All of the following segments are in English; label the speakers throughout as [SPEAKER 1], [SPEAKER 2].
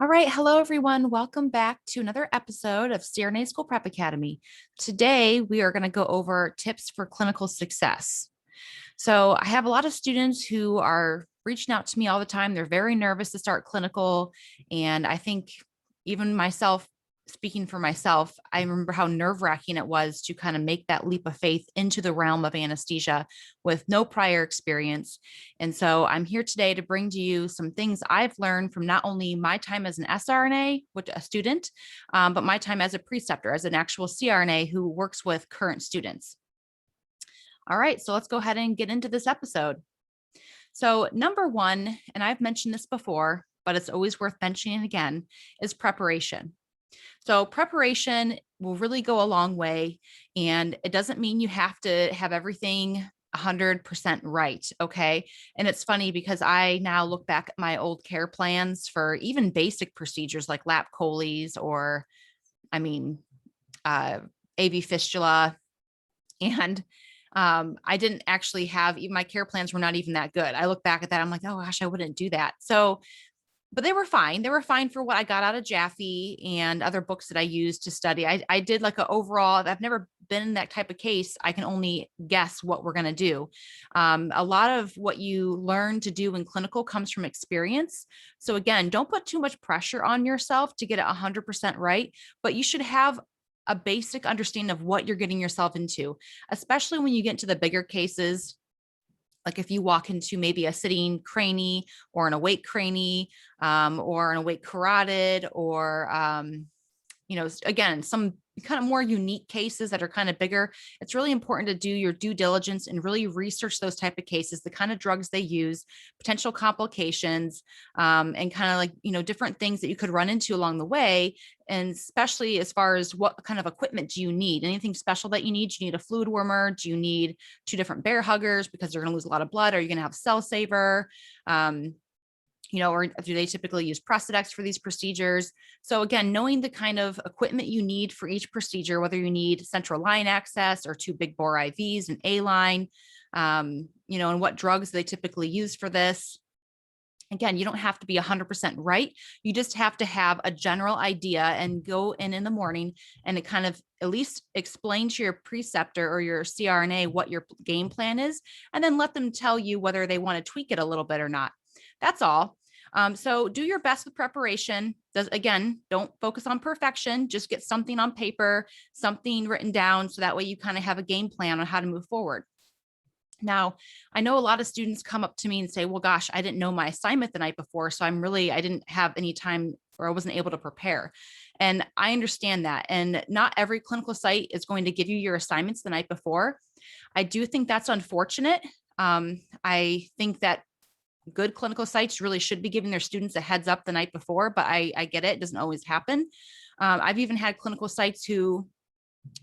[SPEAKER 1] All right. Hello, everyone. Welcome back to another episode of CRNA School Prep Academy. Today, we are going to go over tips for clinical success. So I have a lot of students who are reaching out to me all the time. They're very nervous to start clinical. And I think even myself, speaking for myself, I remember how nerve-wracking it was to kind of make that leap of faith into the realm of anesthesia with no prior experience. And so I'm here today to bring to you some things I've learned from not only my time as an SRNA, which a student, but my time as a preceptor, as an actual CRNA who works with current students. All right, so let's go ahead and get into this episode. So number one, and I've mentioned this before, but it's always worth mentioning again, is preparation. So preparation will really go a long way, and it doesn't mean you have to have everything 100% right, okay? And it's funny because I now look back at my old care plans for even basic procedures like lap choles or, AV fistula, and I didn't actually have, even my care plans were not even that good. I look back at that, I'm like, oh gosh, I wouldn't do that. So, but they were fine. They were fine for what I got out of Jaffe and other books that I used to study. I did like an overall, I've never been in that type of case. I can only guess what we're going to do. A lot of what you learn to do in clinical comes from experience. So again, don't put too much pressure on yourself to get it 100% right, but you should have a basic understanding of what you're getting yourself into, especially when you get into the bigger cases. Like if you walk into maybe a sitting cranie or an awake cranie, or an awake carotid, or, again, some kind of more unique cases that are kind of bigger, it's really important to do your due diligence and really research those type of cases, the kind of drugs they use, potential complications, and kind of like, different things that you could run into along the way. And especially as far as what kind of equipment do you need? Anything special that you need? Do you need a fluid warmer? Do you need two different bear huggers because they're going to lose a lot of blood? Are you going to have cell saver? Or do they typically use Precedex for these procedures? So again, knowing the kind of equipment you need for each procedure, whether you need central line access or two big bore IVs and A line, and what drugs they typically use for this. Again, you don't have to be 100% right. You just have to have a general idea and go in the morning and it kind of at least explain to your preceptor or your CRNA what your game plan is, and then let them tell you whether they want to tweak it a little bit or not. That's all. So do your best with preparation. Again, don't focus on perfection. Just get something on paper, something written down, so that way you kind of have a game plan on how to move forward. Now, I know a lot of students come up to me and say, well, gosh, I didn't know my assignment the night before, so I didn't have any time, or I wasn't able to prepare. And I understand that. And not every clinical site is going to give you your assignments the night before. I do think that's unfortunate. I think that good clinical sites really should be giving their students a heads up the night before, but I get it. It doesn't always happen. I've even had clinical sites who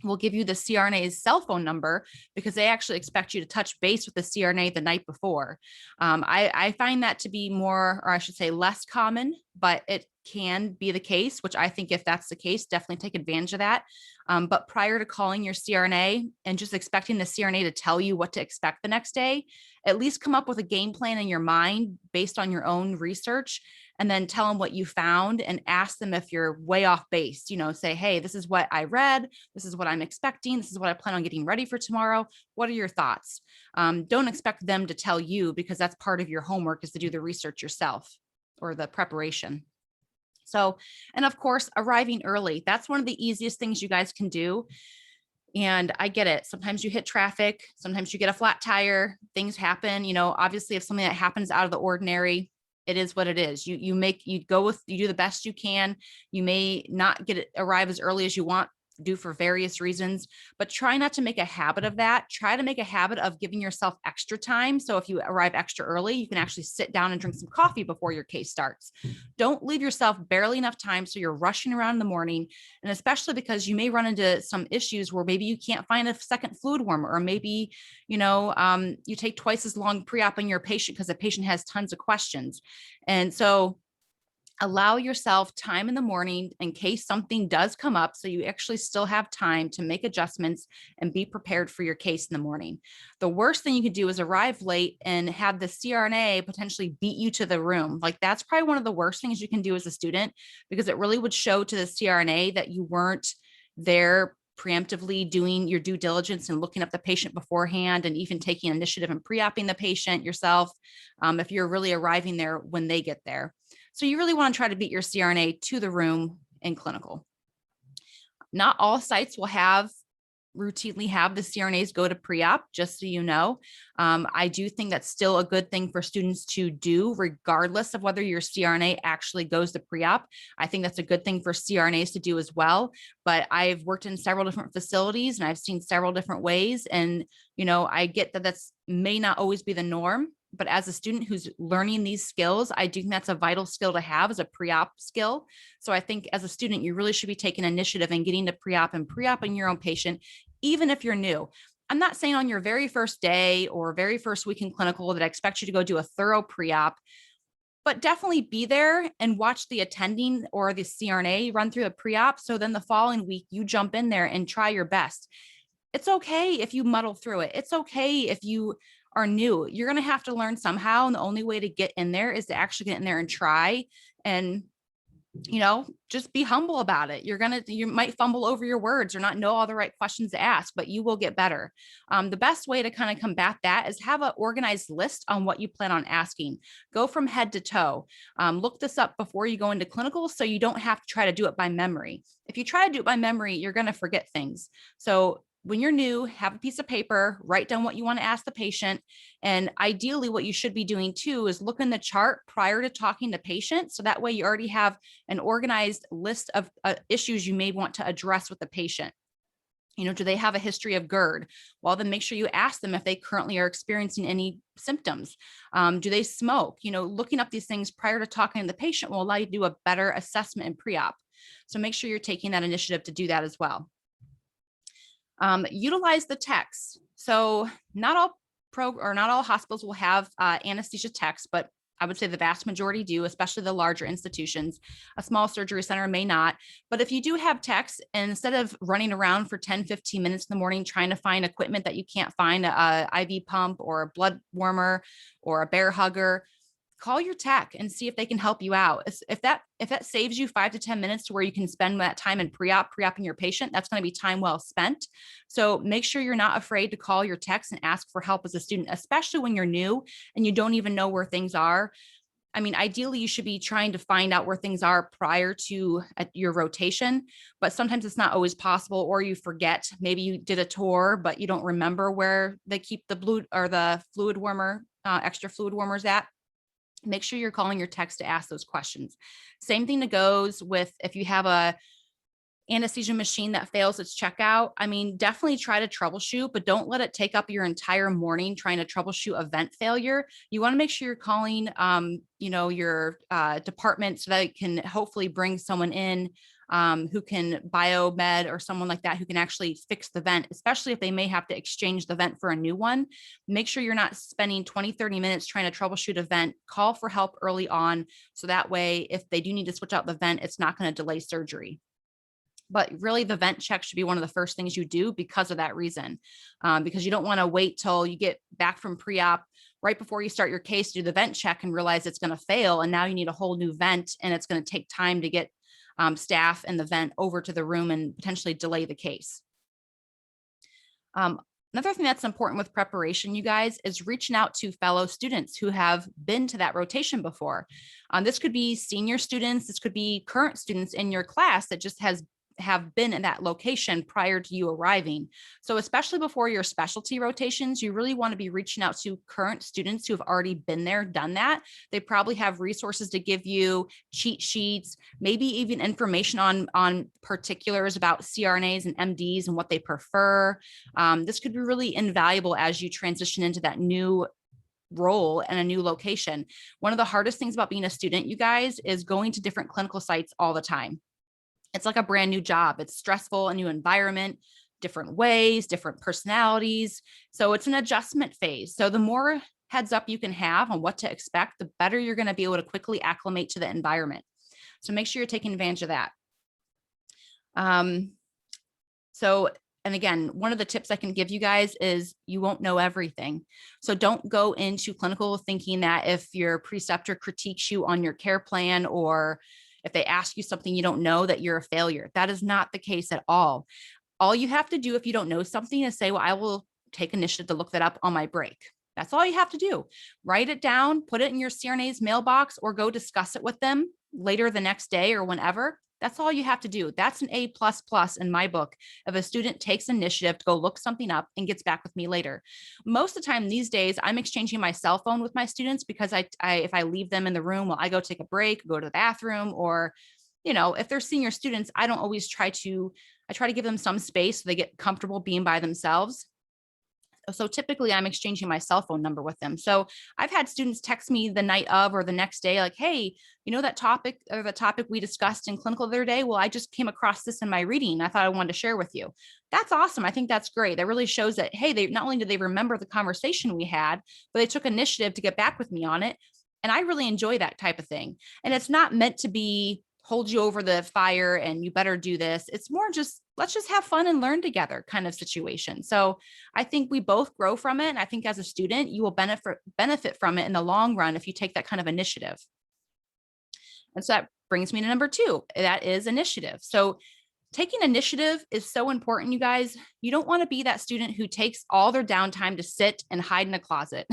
[SPEAKER 1] will give you the CRNA's cell phone number because they actually expect you to touch base with the CRNA the night before. I find that to be more, or I should say less common, but it can be the case, which I think if that's the case, definitely take advantage of that. But prior to calling your CRNA and just expecting the CRNA to tell you what to expect the next day, at least come up with a game plan in your mind based on your own research, and then tell them what you found and ask them if you're way off base. Say, hey, this is what I read. This is what I'm expecting. This is what I plan on getting ready for tomorrow. What are your thoughts? Don't expect them to tell you, because that's part of your homework, is to do the research yourself or the preparation. So, and of course, arriving early. That's one of the easiest things you guys can do. And I get it. Sometimes you hit traffic. Sometimes you get a flat tire. Things happen. Obviously, if something that happens out of the ordinary, it is what it is. You do the best you can. You may not arrive as early as you want do for various reasons, but try not to make a habit of that. Try to make a habit of giving yourself extra time. So if you arrive extra early, you can actually sit down and drink some coffee before your case starts. Don't leave yourself barely enough time so you're rushing around in the morning. And especially because you may run into some issues where maybe you can't find a second fluid warmer, or maybe, you take twice as long pre-op on your patient because the patient has tons of questions. And so Allow yourself time in the morning in case something does come up, so you actually still have time to make adjustments and be prepared for your case in the morning. The worst thing you could do is arrive late and have the CRNA potentially beat you to the room. Like, that's probably one of the worst things you can do as a student, because it really would show to the CRNA that you weren't there preemptively doing your due diligence and looking up the patient beforehand, and even taking initiative and pre-oping the patient yourself, if you're really arriving there when they get there. So you really want to try to beat your CRNA to the room in clinical. Not all sites will routinely have the CRNAs go to pre-op, just so you know. I do think that's still a good thing for students to do, regardless of whether your CRNA actually goes to pre-op. I think that's a good thing for CRNAs to do as well. But I've worked in several different facilities and I've seen several different ways. And, I get that that's may not always be the norm. But as a student who's learning these skills, I do think that's a vital skill to have as a pre-op skill. So I think as a student, you really should be taking initiative and getting to pre-op and pre-oping your own patient, even if you're new. I'm not saying on your very first day or very first week in clinical that I expect you to go do a thorough pre-op, but definitely be there and watch the attending or the CRNA run through the pre-op. So then the following week, you jump in there and try your best. It's okay if you muddle through it. It's okay if you are new. You're going to have to learn somehow. And the only way to get in there is to actually get in there and try, and, just be humble about it. You might fumble over your words or not know all the right questions to ask, but you will get better. The best way to kind of combat that is have an organized list on what you plan on asking. Go from head to toe. Look this up before you go into clinical, so you don't have to try to do it by memory. If you try to do it by memory, you're going to forget things. So when you're new, have a piece of paper, write down what you want to ask the patient. And ideally, what you should be doing too is look in the chart prior to talking to patient. So that way you already have an organized list of issues you may want to address with the patient. Do they have a history of GERD? Well, then make sure you ask them if they currently are experiencing any symptoms. Do they smoke? Looking up these things prior to talking to the patient will allow you to do a better assessment in pre-op. So make sure you're taking that initiative to do that as well. Utilize the techs. So not all hospitals will have anesthesia techs, but I would say the vast majority do, especially the larger institutions. A small surgery center may not. But if you do have techs, and instead of running around for 10, 15 minutes in the morning trying to find equipment that you can't find, a IV pump or a blood warmer or a bear hugger, call your tech and see if they can help you out. If that saves you 5 to 10 minutes to where you can spend that time in pre-oping your patient, that's going to be time well spent. So make sure you're not afraid to call your techs and ask for help as a student, especially when you're new and you don't even know where things are. I mean, ideally, you should be trying to find out where things are prior to your rotation, but sometimes it's not always possible, or you forget. Maybe you did a tour, but you don't remember where they keep the blue or the fluid warmer, extra fluid warmers at. Make sure you're calling your techs to ask those questions. Same thing goes with if you have a anesthesia machine that fails its checkout. I mean, definitely try to troubleshoot, but don't let it take up your entire morning trying to troubleshoot a vent failure. You want to make sure you're calling, your department so that it can hopefully bring someone in who can biomed or someone like that who can actually fix the vent, especially if they may have to exchange the vent for a new one. Make sure you're not spending 20, 30 minutes trying to troubleshoot a vent. Call for help early on. So that way, if they do need to switch out the vent, it's not going to delay surgery. But really, the vent check should be one of the first things you do because of that reason, because you don't want to wait till you get back from pre-op right before you start your case to do the vent check and realize it's going to fail. And now you need a whole new vent, and it's going to take time to get staff and the vent over to the room and potentially delay the case. Another thing that's important with preparation, you guys, is reaching out to fellow students who have been to that rotation before. This could be senior students. This could be current students in your class that just have been in that location prior to you arriving. So especially before your specialty rotations, you really want to be reaching out to current students who have already been there, done that. They probably have resources to give you, cheat sheets, maybe even information on particulars about CRNAs and MDs and what they prefer. This could be really invaluable as you transition into that new role and a new location. One of the hardest things about being a student, you guys, is going to different clinical sites all the time. It's like a brand new job. It's stressful, a new environment, different ways, different personalities. So it's an adjustment phase. So the more heads up you can have on what to expect, the better you're going to be able to quickly acclimate to the environment. So make sure you're taking advantage of that. So, and again, one of the tips I can give you guys is you won't know everything. So don't go into clinical thinking that if your preceptor critiques you on your care plan, or if they ask you something you don't know, that you're a failure. That is not the case at all. All you have to do if you don't know something is say, well, I will take initiative to look that up on my break. That's all you have to do. Write it down, put it in your CRNA's mailbox, or go discuss it with them later the next day or whenever. That's all you have to do. That's an A++ in my book. If a student takes initiative to go look something up and gets back with me later. Most of the time these days, I'm exchanging my cell phone with my students because if I leave them in the room while I go take a break, go to the bathroom, or, if they're senior students, I try to give them some space so they get comfortable being by themselves. So typically I'm exchanging my cell phone number with them. So I've had students text me the night of or the next day, like, hey, that topic or the topic we discussed in clinical the other day, well, I just came across this in my reading. I thought I wanted to share with you. That's awesome. I think that's great. That really shows that, hey, they not only did they remember the conversation we had, but they took initiative to get back with me on it. And I really enjoy that type of thing. And it's not meant to be hold you over the fire and you better do this. It's more just, let's just have fun and learn together kind of situation. So I think we both grow from it. And I think as a student, you will benefit from it in the long run if you take that kind of initiative. And so that brings me to number 2, that is initiative. So taking initiative is so important, you guys. You don't want to be that student who takes all their downtime to sit and hide in a closet.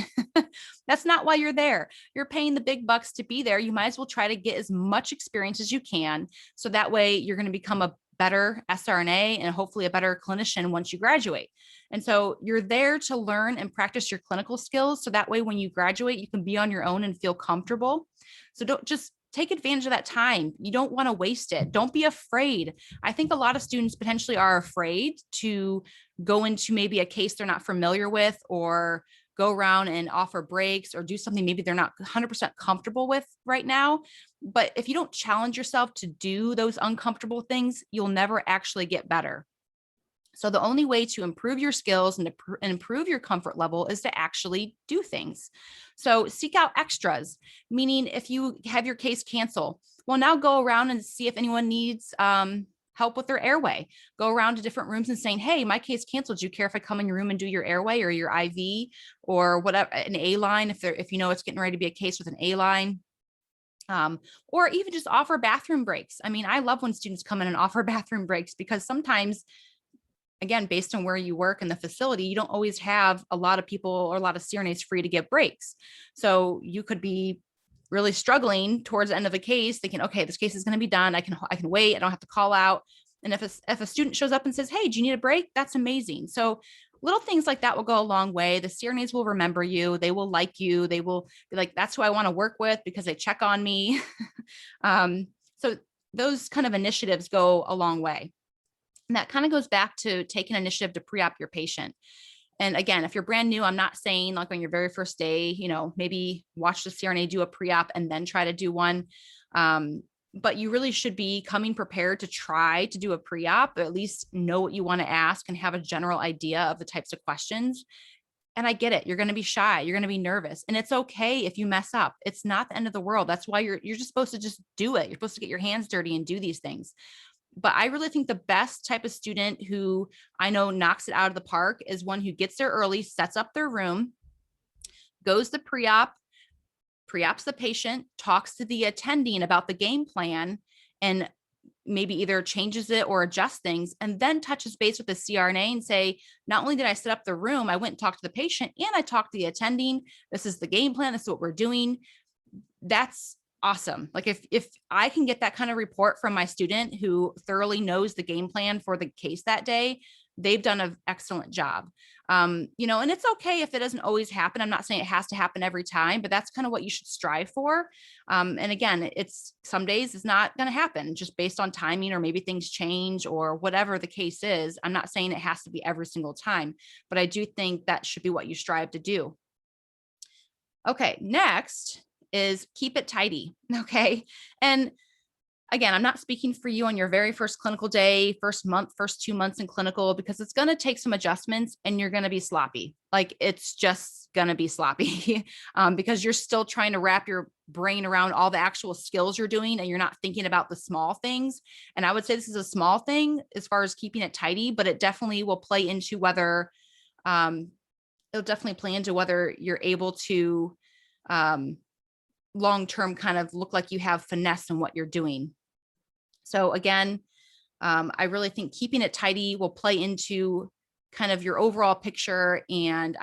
[SPEAKER 1] That's not why you're there. You're paying the big bucks to be there. You might as well try to get as much experience as you can. So that way you're going to become a better SRNA and hopefully a better clinician once you graduate. And so you're there to learn and practice your clinical skills. So that way, when you graduate, you can be on your own and feel comfortable. So don't just take advantage of that time. You don't want to waste it. Don't be afraid. I think a lot of students potentially are afraid to go into maybe a case they're not familiar with, or go around and offer breaks, or do something maybe they're not 100% comfortable with right now. But if you don't challenge yourself to do those uncomfortable things, you'll never actually get better. So the only way to improve your skills and improve your comfort level is to actually do things. So seek out extras, meaning if you have your case cancel, well, now go around and see if anyone needs help with their airway. Go around to different rooms and saying, hey, my case canceled. Do you care if I come in your room and do your airway or your IV or whatever, an A line, if it's getting ready to be a case with an A line. Or even just offer bathroom breaks. I mean, I love when students come in and offer bathroom breaks, because sometimes, again, based on where you work in the facility, you don't always have a lot of people or a lot of CRNAs free to get breaks. So you could be really struggling towards the end of a case, thinking, okay, this case is going to be done. I can wait. I don't have to call out. And if a student shows up and says, hey, do you need a break? That's amazing. So little things like that will go a long way. The CRNAs will remember you. They will like you. They will be like, that's who I want to work with because they check on me. So those kind of initiatives go a long way. And that kind of goes back to taking initiative to pre-op your patient. And again, if you're brand new, I'm not saying like on your very first day, maybe watch the CRNA do a pre-op and then try to do one. But you really should be coming prepared to try to do a pre-op, or at least know what you want to ask and have a general idea of the types of questions. And I get it. You're going to be shy. You're going to be nervous. And it's okay if you mess up. It's not the end of the world. That's why you're just supposed to just do it. You're supposed to get your hands dirty and do these things. But I really think the best type of student who I know knocks it out of the park is one who gets there early, sets up their room, goes to pre-op, pre-ops the patient, talks to the attending about the game plan, and maybe either changes it or adjusts things, and then touches base with the CRNA and say, not only did I set up the room, I went and talked to the patient and I talked to the attending. This is the game plan. This is what we're doing. That's awesome. Like if I can get that kind of report from my student who thoroughly knows the game plan for the case that day, they've done an excellent job. And it's okay if it doesn't always happen. I'm not saying it has to happen every time, but that's kind of what you should strive for. And again, it's some days it's not going to happen just based on timing, or maybe things change or whatever the case is. I'm not saying it has to be every single time, but I do think that should be what you strive to do. Okay, next is keep it tidy. Okay. And again, I'm not speaking for you on your very first clinical day, first month, first 2 months in clinical, because it's going to take some adjustments and you're going to be sloppy. Like it's just going to be sloppy because you're still trying to wrap your brain around all the actual skills you're doing and you're not thinking about the small things. And I would say this is a small thing as far as keeping it tidy, but it definitely will play into whether it'll definitely play into whether you're able to long-term kind of look like you have finesse in what you're doing. So again, I really think keeping it tidy will play into kind of your overall picture. And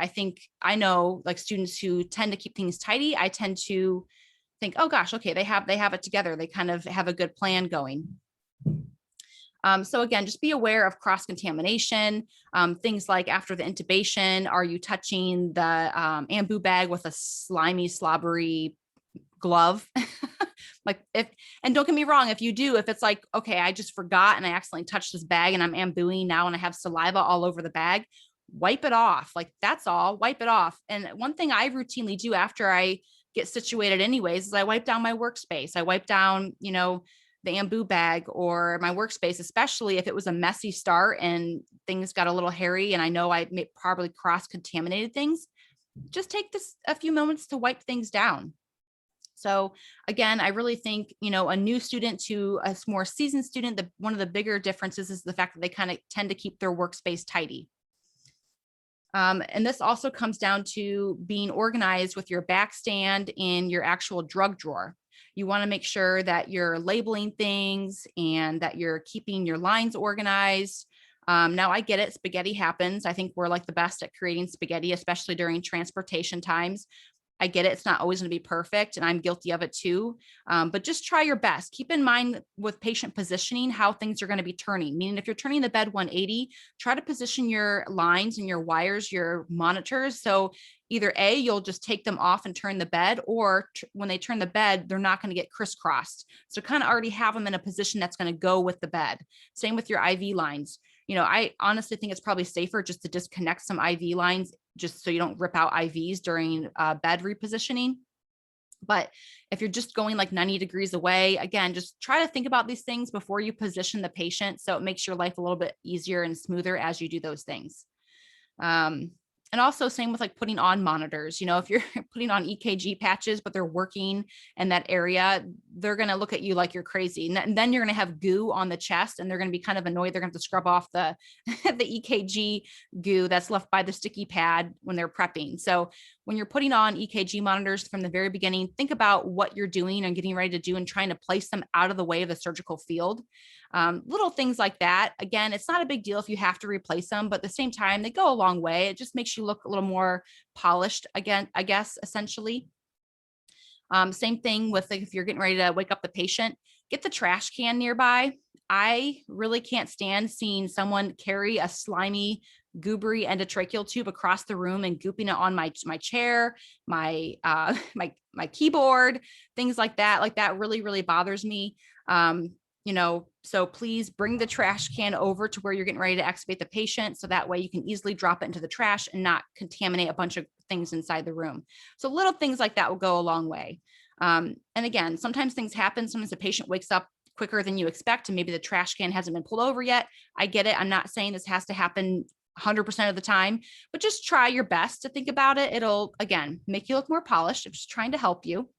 [SPEAKER 1] I know like students who tend to keep things tidy, I tend to think, oh gosh, okay, they have it together. They kind of have a good plan going. So again, just be aware of cross-contamination, things like after the intubation, are you touching the ambu bag with a slimy, slobbery glove? And don't get me wrong, if you do, if it's like, okay, I just forgot and I accidentally touched this bag and I'm ambuing now and I have saliva all over the bag, wipe it off. Like that's all, wipe it off. And one thing I routinely do after I get situated anyways, is I wipe down my workspace. I wipe down, the ambu bag or my workspace, especially if it was a messy start and things got a little hairy and I know I probably cross-contaminated things. Just take a few moments to wipe things down. So again, I really think, a new student to a more seasoned student, one of the bigger differences is the fact that they kind of tend to keep their workspace tidy. And this also comes down to being organized with your back stand and your actual drug drawer. You want to make sure that you're labeling things and that you're keeping your lines organized. Now I get it, spaghetti happens. I think we're like the best at creating spaghetti, especially during transportation times. I get it. It's not always going to be perfect, and I'm guilty of it too. But just try your best. Keep in mind with patient positioning, how things are going to be turning. Meaning if you're turning the bed 180, try to position your lines and your wires, your monitors. So either A, you'll just take them off and turn the bed, or when they turn the bed, they're not going to get crisscrossed. So kind of already have them in a position that's going to go with the bed. Same with your IV lines. I honestly think it's probably safer just to disconnect some IV lines just so you don't rip out IVs during bed repositioning. But if you're just going like 90 degrees away, again, just try to think about these things before you position the patient so it makes your life a little bit easier and smoother as you do those things. And also same with like putting on monitors, if you're putting on EKG patches, but they're working in that area, they're going to look at you like you're crazy. And then you're going to have goo on the chest and they're going to be kind of annoyed. They're going to have to scrub off the EKG goo that's left by the sticky pad when they're prepping. So when you're putting on EKG monitors from the very beginning, think about what you're doing and getting ready to do and trying to place them out of the way of the surgical field. Little things like that. Again, it's not a big deal if you have to replace them, but at the same time, they go a long way. It just makes you look a little more polished again, I guess, essentially. Same thing with like, if you're getting ready to wake up the patient, get the trash can nearby. I really can't stand seeing someone carry a slimy, goobery endotracheal tube across the room and gooping it on my chair, my keyboard, things like that. Like that really, really bothers me. So please bring the trash can over to where you're getting ready to extubate the patient. So that way you can easily drop it into the trash and not contaminate a bunch of things inside the room. So little things like that will go a long way. And again, sometimes things happen. Sometimes the patient wakes up quicker than you expect, and maybe the trash can hasn't been pulled over yet. I get it. I'm not saying this has to happen 100% of the time, but just try your best to think about it. It'll, again, make you look more polished. I'm just trying to help you.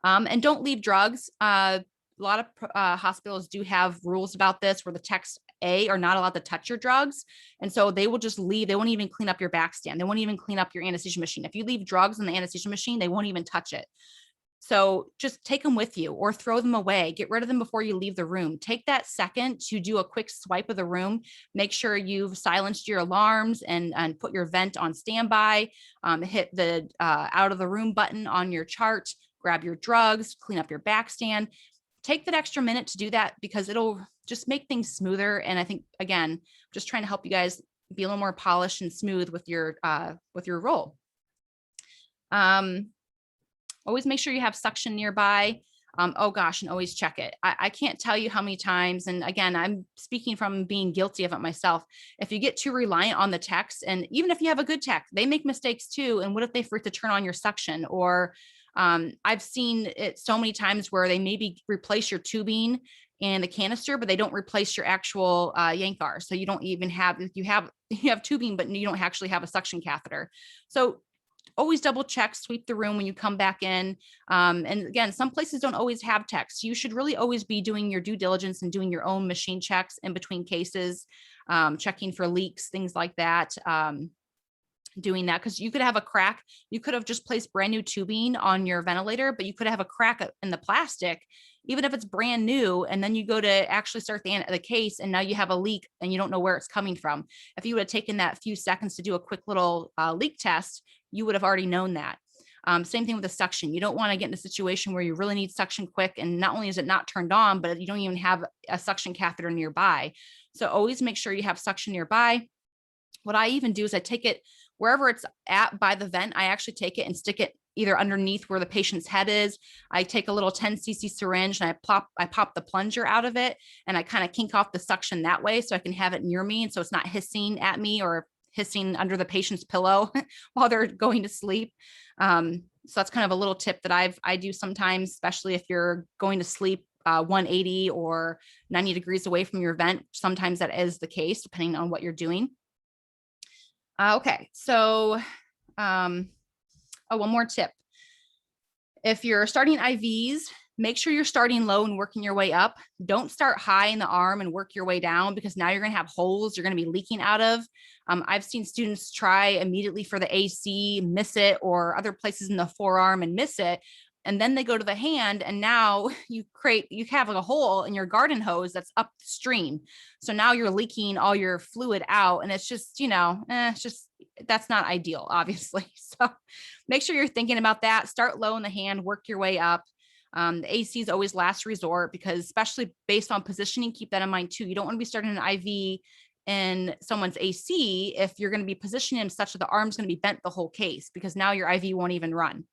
[SPEAKER 1] And don't leave drugs. A lot of hospitals do have rules about this where the techs are not allowed to touch your drugs. And so they will just leave. They won't even clean up your back stand. They won't even clean up your anesthesia machine. If you leave drugs in the anesthesia machine, they won't even touch it. So just take them with you or throw them away. Get rid of them before you leave the room. Take that second to do a quick swipe of the room. Make sure you've silenced your alarms and put your vent on standby. Hit the out of the room button on your chart. Grab your drugs, clean up your back stand. Take that extra minute to do that because it'll just make things smoother. And I think, again, just trying to help you guys be a little more polished and smooth with your role. Always make sure you have suction nearby. Oh gosh, and always check it. I can't tell you how many times, and again, I'm speaking from being guilty of it myself. If you get too reliant on the techs, and even if you have a good tech, they make mistakes too. And what if they forget to turn on your suction, or I've seen it so many times where they maybe replace your tubing and the canister, but they don't replace your actual Yankar. So you don't even have, you have tubing, but you don't actually have a suction catheter. So always double check, sweep the room when you come back in. And again, some places don't always have techs. You should really always be doing your due diligence and doing your own machine checks in between cases, checking for leaks, things like that. Doing that, because you could have a crack. You could have just placed brand new tubing on your ventilator, but you could have a crack in the plastic, even if it's brand new. And then you go to actually start the case, and now you have a leak and you don't know where it's coming from. If you would have taken that few seconds to do a quick little leak test, you would have already known that. Same thing with the suction. You don't want to get in a situation where you really need suction quick, and not only is it not turned on, but you don't even have a suction catheter nearby. So always make sure you have suction nearby. What I even do is I take it wherever it's at by the vent. I actually take it and stick it either underneath where the patient's head is. I take a little 10 cc syringe and I pop the plunger out of it, and I kind of kink off the suction that way so I can have it near me. And so it's not hissing at me or hissing under the patient's pillow while they're going to sleep. So that's kind of a little tip that I do sometimes, especially if you're going to sleep 180 or 90 degrees away from your vent. Sometimes that is the case, depending on what you're doing. Okay, so one more tip. If you're starting IVs, make sure you're starting low and working your way up. Don't start high in the arm and work your way down, because now you're going to have holes you're going to be leaking out of. I've seen students try immediately for the AC, miss it, or other places in the forearm and miss it. And then they go to the hand, and now you have a hole in your garden hose that's upstream. So now you're leaking all your fluid out, and it's just, that's not ideal, obviously. So make sure you're thinking about that. Start low in the hand, work your way up. The AC is always last resort, because especially based on positioning, keep that in mind too. You don't want to be starting an IV in someone's AC if you're going to be positioning them such that the arm's going to be bent the whole case, because now your IV won't even run.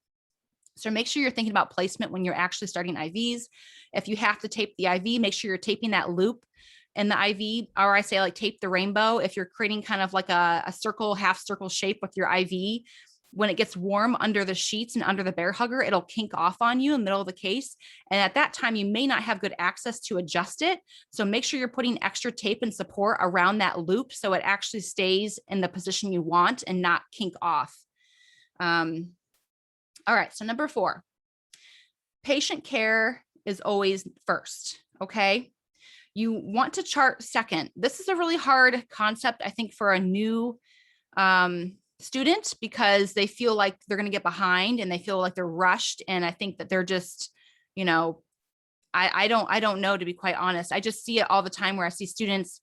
[SPEAKER 1] So make sure you're thinking about placement when you're actually starting IVs. If you have to tape the IV, make sure you're taping that loop in the IV, or I say like tape the rainbow. If you're creating kind of like a circle, half circle shape with your IV, when it gets warm under the sheets and under the bear hugger, it'll kink off on you in the middle of the case. And at that time, you may not have good access to adjust it. So make sure you're putting extra tape and support around that loop so it actually stays in the position you want and not kink off. All right, so number 4, patient care is always first, okay? You want to chart second. This is a really hard concept, I think, for a new student, because they feel like they're going to get behind and they feel like they're rushed. And I think that they're just, I don't know, to be quite honest. I just see it all the time where I see students,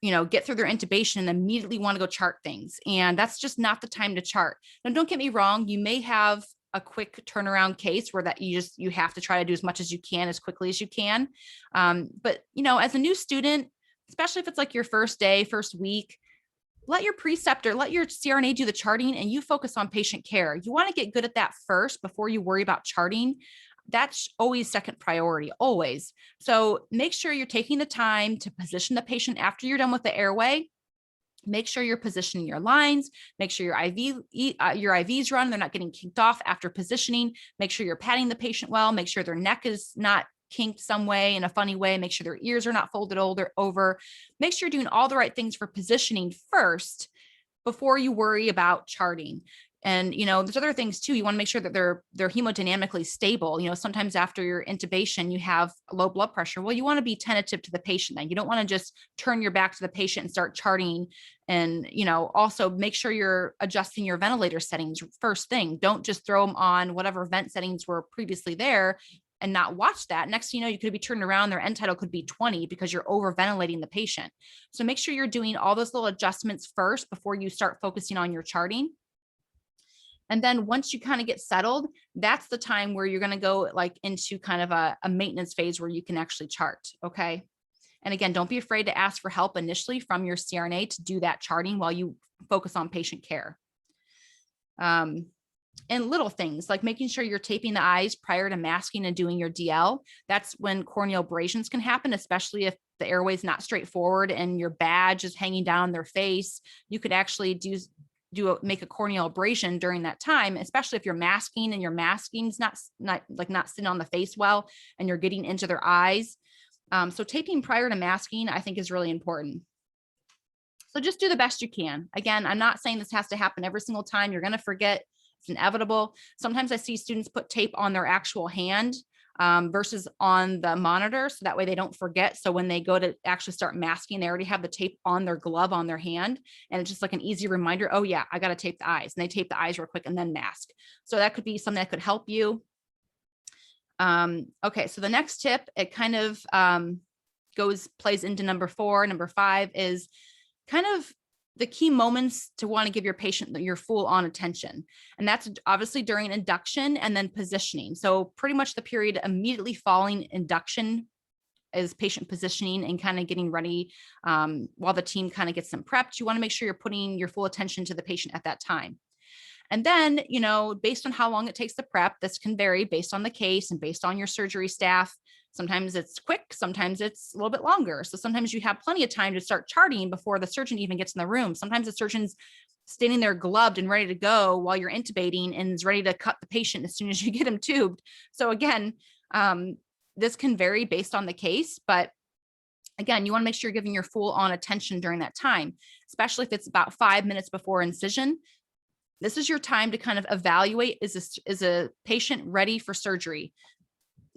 [SPEAKER 1] get through their intubation and immediately want to go chart things. And that's just not the time to chart. Now, don't get me wrong. You may have a quick turnaround case where that you have to try to do as much as you can, as quickly as you can. But, as a new student, especially if it's like your first day, first week, let your preceptor, let your CRNA do the charting, and you focus on patient care. You want to get good at that first before you worry about charting. That's always second priority, always. So make sure you're taking the time to position the patient after you're done with the airway. Make sure you're positioning your lines. Make sure your IVs run. They're not getting kinked off after positioning. Make sure you're patting the patient well. Make sure their neck is not kinked some way, in a funny way. Make sure their ears are not folded over. Make sure you're doing all the right things for positioning first before you worry about charting. And, there's other things too. You want to make sure that they're hemodynamically stable. Sometimes after your intubation, you have low blood pressure. Well, you want to be tentative to the patient then. You don't want to just turn your back to the patient and start charting. And, also make sure you're adjusting your ventilator settings first thing. Don't just throw them on whatever vent settings were previously there and not watch that. Next thing you know, you could be turning around, their end tidal could be 20 because you're over ventilating the patient. So make sure you're doing all those little adjustments first before you start focusing on your charting. And then once you kind of get settled, that's the time where you're going to go like into kind of a maintenance phase where you can actually chart. Okay. And again, don't be afraid to ask for help initially from your CRNA to do that charting while you focus on patient care. And little things like making sure you're taping the eyes prior to masking and doing your DL. That's when corneal abrasions can happen, especially if the airway is not straightforward and your badge is hanging down their face. You could actually make a corneal abrasion during that time, especially if you're masking and your masking's not sitting on the face well and you're getting into their eyes. So taping prior to masking, I think, is really important. So just do the best you can. Again, I'm not saying this has to happen every single time. You're going to forget. It's inevitable. Sometimes I see students put tape on their actual hand versus on the monitor. So that way they don't forget. So when they go to actually start masking, they already have the tape on their glove on their hand. And it's just like an easy reminder. Oh yeah, I got to tape the eyes. And they tape the eyes real quick and then mask. So that could be something that could help you. Okay. So the next tip, it kind of plays into number 4. Number 5 is kind of the key moments to want to give your patient your full on attention. And that's obviously during induction and then positioning. So pretty much the period immediately following induction is patient positioning and kind of getting ready while the team kind of gets them prepped. You want to make sure you're putting your full attention to the patient at that time. And then, based on how long it takes to prep, this can vary based on the case and based on your surgery staff. Sometimes it's quick, sometimes it's a little bit longer. So sometimes you have plenty of time to start charting before the surgeon even gets in the room. Sometimes the surgeon's standing there gloved and ready to go while you're intubating and is ready to cut the patient as soon as you get him tubed. So again, this can vary based on the case, but again, you want to make sure you're giving your full on attention during that time, especially if it's about 5 minutes before incision. This is your time to kind of evaluate, is a patient ready for surgery?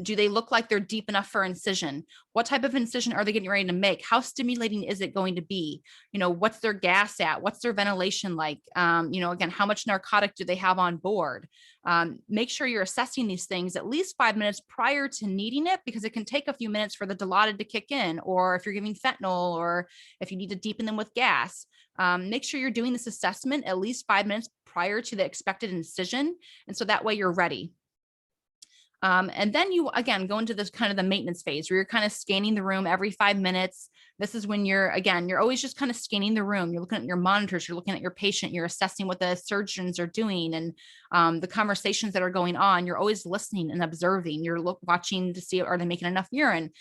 [SPEAKER 1] Do they look like they're deep enough for incision? What type of incision are they getting ready to make? How stimulating is it going to be? What's their gas at? What's their ventilation like? Again, how much narcotic do they have on board? Make sure you're assessing these things at least 5 minutes prior to needing it, because it can take a few minutes for the Dilaudid to kick in, or if you're giving fentanyl, or if you need to deepen them with gas. Make sure you're doing this assessment at least 5 minutes prior to the expected incision. And so that way you're ready. And then you, again, go into this kind of the maintenance phase where you're kind of scanning the room every 5 minutes. This is when you're always just kind of scanning the room. You're looking at your monitors, you're looking at your patient, you're assessing what the surgeons are doing and the conversations that are going on. You're always listening and observing. You're watching to see, are they making enough urine?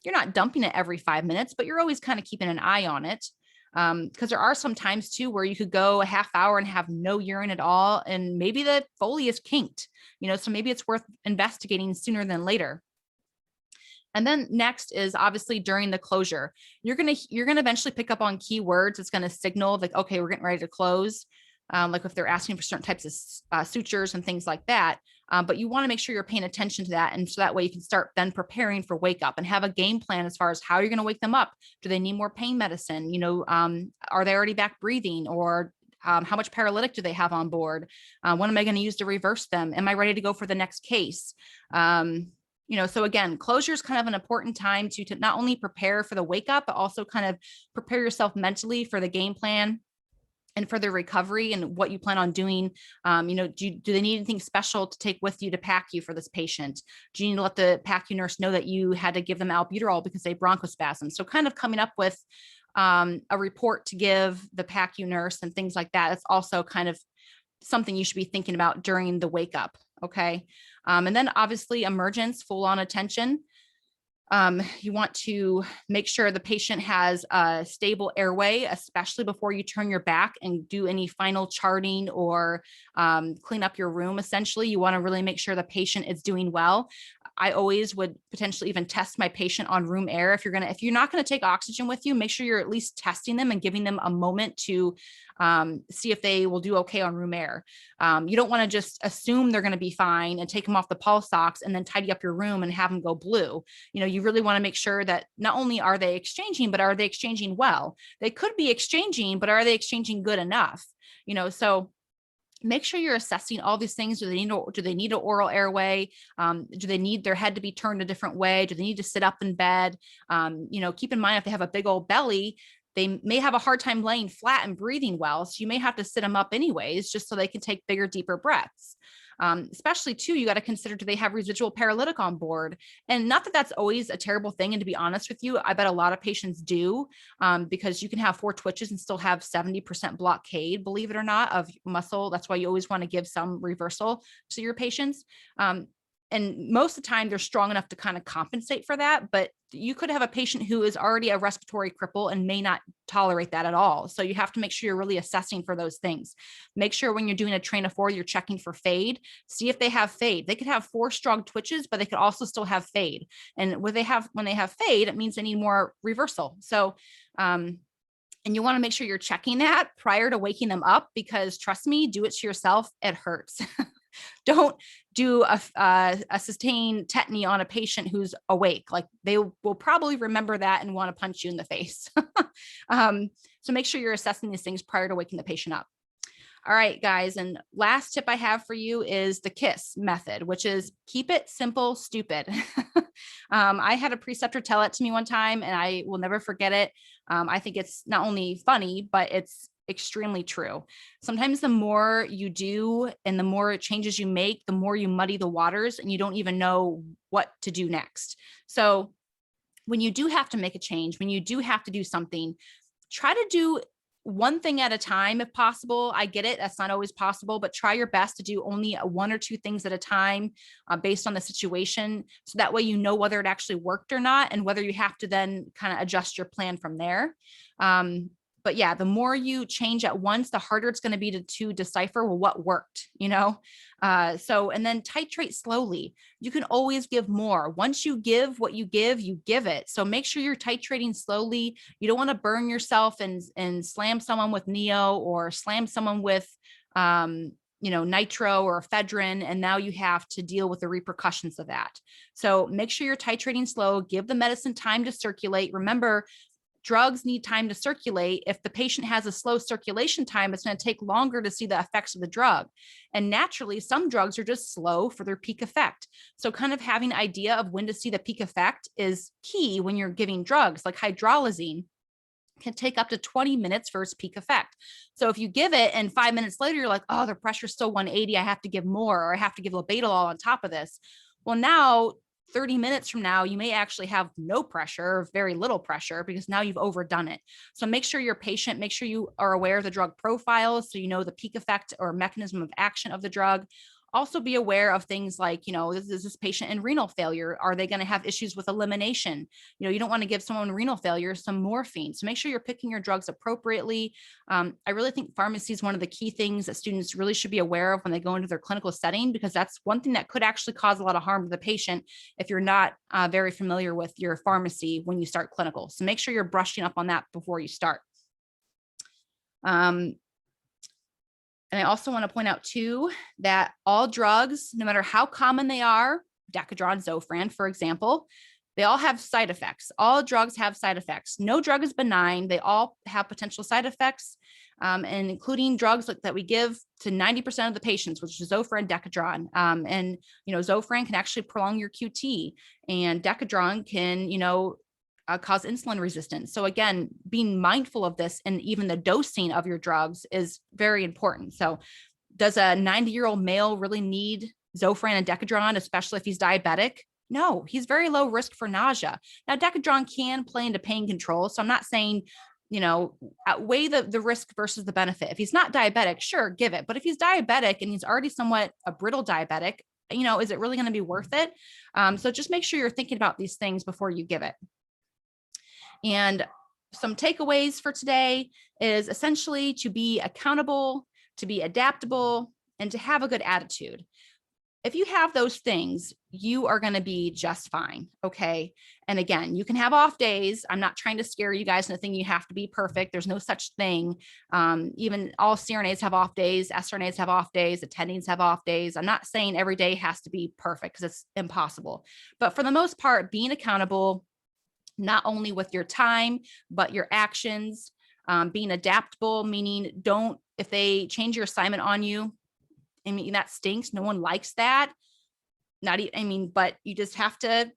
[SPEAKER 1] You're not dumping it every 5 minutes, but you're always kind of keeping an eye on it. Because there are some times too where you could go a half hour and have no urine at all, and maybe the Foley is kinked, so maybe it's worth investigating sooner than later. And then next is obviously during the closure, you're gonna eventually pick up on keywords. It's gonna signal like, okay, we're getting ready to close. Like if they're asking for certain types of sutures and things like that. But you want to make sure you're paying attention to that. And so that way you can start then preparing for wake up and have a game plan as far as how you're going to wake them up. Do they need more pain medicine? Are they already back breathing, or how much paralytic do they have on board? When am I going to use to reverse them? Am I ready to go for the next case? So again, closure is kind of an important time to not only prepare for the wake up, but also kind of prepare yourself mentally for the game plan and for the recovery and what you plan on doing. Do they need anything special to take with you to PACU for this patient? Do you need to let the PACU nurse know that you had to give them albuterol because they bronchospasm? So kind of coming up with a report to give the PACU nurse and things like that. It's also kind of something you should be thinking about during the wake up. Okay. And then obviously emergence, full on attention. You want to make sure the patient has a stable airway, especially before you turn your back and do any final charting or clean up your room. Essentially, you want to really make sure the patient is doing well. I always would potentially even test my patient on room air. If you're not going to take oxygen with you, make sure you're at least testing them and giving them a moment to see if they will do okay on room air. You don't want to just assume they're going to be fine and take them off the pulse ox and then tidy up your room and have them go blue. You really want to make sure that not only are they exchanging, but are they exchanging well? They could be exchanging, but are they exchanging good enough? So make sure you're assessing all these things. Do they need an oral airway? Do they need their head to be turned a different way? Do they need to sit up in bed? Keep in mind, if they have a big old belly, they may have a hard time laying flat and breathing well. So you may have to sit them up anyways, just so they can take bigger, deeper breaths. Especially too, you got to consider, do they have residual paralytic on board? And not that that's always a terrible thing. And to be honest with you, I bet a lot of patients do, because you can have 4 twitches and still have 70% blockade, believe it or not, of muscle. That's why you always want to give some reversal to your patients. and most of the time they're strong enough to kind of compensate for that, but you could have a patient who is already a respiratory cripple and may not tolerate that at all. So you have to make sure you're really assessing for those things. Make sure when you're doing a train of 4, you're checking for fade. See if they have fade. They could have 4 strong twitches, but they could also still have fade. And when they have fade, it means they need more reversal. So, and you want to make sure you're checking that prior to waking them up, because trust me, do it to yourself. It hurts. Don't do a sustained tetany on a patient who's awake. Like, they will probably remember that and want to punch you in the face. So make sure you're assessing these things prior to waking the patient up. All right, guys. And last tip I have for you is the KISS method, which is keep it simple, stupid. I had a preceptor tell it to me one time, and I will never forget it. I think it's not only funny, but it's extremely true. Sometimes the more you do and the more changes you make, the more you muddy the waters and you don't even know what to do next. So when you do have to make a change, when you do have to do something, try to do one thing at a time if possible. I get it, that's not always possible, but try your best to do only 1 or 2 things at a time based on the situation. So that way you know whether it actually worked or not, and whether you have to then kind of adjust your plan from there. But yeah, the more you change at once, the harder it's going to be to decipher, well, what worked, you know? And then titrate slowly. You can always give more. Once you give what you give it. So make sure you're titrating slowly. You don't want to burn yourself and slam someone with neo, or slam someone with, nitro or ephedrine, and now you have to deal with the repercussions of that. So make sure you're titrating slow, give the medicine time to circulate. Remember, drugs need time to circulate. If the patient has a slow circulation time, it's going to take longer to see the effects of the drug. And naturally, some drugs are just slow for their peak effect. So kind of having an idea of when to see the peak effect is key when you're giving drugs. Like hydralazine can take up to 20 minutes for its peak effect. So if you give it and 5 minutes later, you're like, oh, the pressure's still 180, I have to give more, or I have to give labetalol on top of this. Well, now 30 minutes from now, you may actually have no pressure or very little pressure, because now you've overdone it. So make sure you're patient, make sure you are aware of the drug profile, so you know the peak effect or mechanism of action of the drug. Also be aware of things like, is this patient in renal failure? Are they going to have issues with elimination? You don't want to give someone renal failure some morphine. So make sure you're picking your drugs appropriately. I really think pharmacy is one of the key things that students really should be aware of when they go into their clinical setting, because that's one thing that could actually cause a lot of harm to the patient if you're not very familiar with your pharmacy when you start clinical. So make sure you're brushing up on that before you start. And I also want to point out too, that all drugs, no matter how common they are, Decadron, Zofran, for example, they all have side effects. All drugs have side effects. No drug is benign. They all have potential side effects, and including drugs that we give to 90% of the patients, which is Zofran, Decadron. Zofran can actually prolong your QT, and Decadron can, cause insulin resistance. So again, being mindful of this and even the dosing of your drugs is very important. So does a 90-year-old male really need Zofran and Decadron, especially if he's diabetic? No, he's very low risk for nausea. Now, Decadron can play into pain control. So I'm not saying, outweigh the risk versus the benefit. If he's not diabetic, sure, give it. But if he's diabetic and he's already somewhat a brittle diabetic, is it really going to be worth it? So just make sure you're thinking about these things before you give it. And some takeaways for today is essentially to be accountable, to be adaptable, and to have a good attitude. If you have those things, you are going to be just fine. Okay. And again, you can have off days. I'm not trying to scare you guys into thinking you have to be perfect. There's no such thing. Even all CRNAs have off days, SRNAs have off days, attendings have off days. I'm not saying every day has to be perfect, because it's impossible. But for the most part, being accountable, not only with your time, but your actions, being adaptable, meaning if they change your assignment on you, that stinks. No one likes that. But you just have to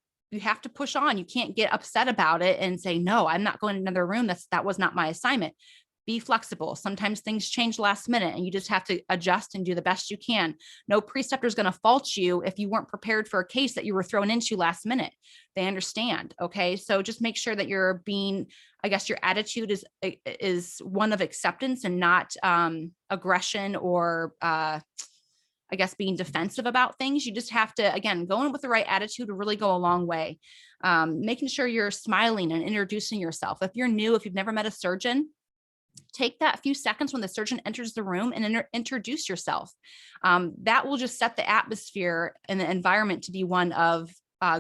[SPEAKER 1] push on. You can't get upset about it and say, no, I'm not going to another room. That was not my assignment. Be flexible. Sometimes things change last minute and you just have to adjust and do the best you can. No preceptor is going to fault you if you weren't prepared for a case that you were thrown into last minute. They understand. Okay. So just make sure that your attitude is one of acceptance and not aggression or I guess, being defensive about things. You just have to, again, go in with the right attitude to really go a long way. Making sure you're smiling and introducing yourself. If you're new, if you've never met a surgeon, take that few seconds when the surgeon enters the room and introduce yourself. That will just set the atmosphere and the environment to be one of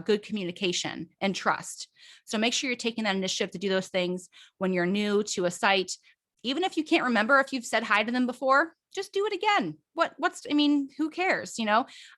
[SPEAKER 1] good communication and trust. So make sure you're taking that initiative to do those things when you're new to a site. Even if you can't remember if you've said hi to them before, just do it again. I mean, who cares,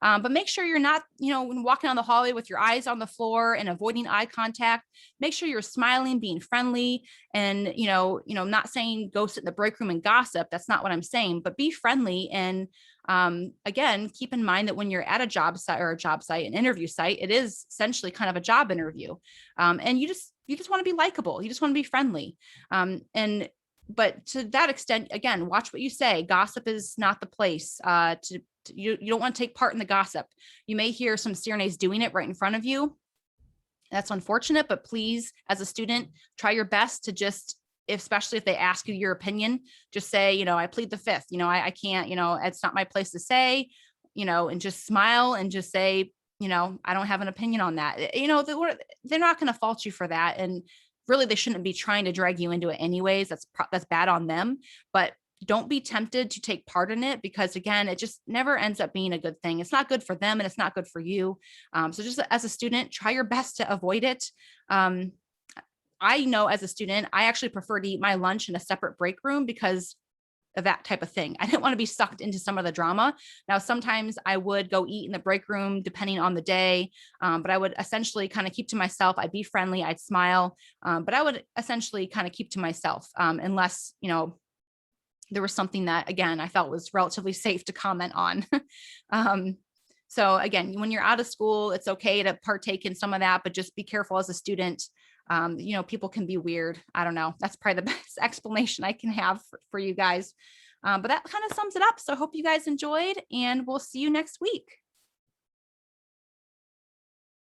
[SPEAKER 1] but make sure you're not, when walking down the hallway with your eyes on the floor and avoiding eye contact. Make sure you're smiling, being friendly, and, not saying go sit in the break room and gossip. That's not what I'm saying, but be friendly. And again, keep in mind that when you're at a job site an interview site, it is essentially kind of a job interview. And you just want to be likable. You just want to be friendly. But to that extent, again, watch what you say. Gossip is not the place. You don't want to take part in the gossip. You may hear some CRNAs doing it right in front of you. That's unfortunate, but please, as a student, try your best to just, especially if they ask you your opinion, just say, I plead the fifth. I can't, it's not my place to say, and just smile and just say, I don't have an opinion on that. They're not going to fault you for that. And really, they shouldn't be trying to drag you into it anyways. That's bad on them, but don't be tempted to take part in it, because again, it just never ends up being a good thing. It's not good for them and it's not good for you. So just as a student, try your best to avoid it. I know as a student, I actually prefer to eat my lunch in a separate break room because of that type of thing. I didn't want to be sucked into some of the drama. Now, sometimes I would go eat in the break room depending on the day, but I would essentially kind of keep to myself. I'd be friendly, I'd smile, but I would essentially kind of keep to myself unless, there was something that, again, I felt was relatively safe to comment on. So again, when you're out of school, it's okay to partake in some of that, but just be careful as a student. People can be weird. I don't know. That's probably the best explanation I can have for you guys. But that kind of sums it up. So I hope you guys enjoyed, and we'll see you next week.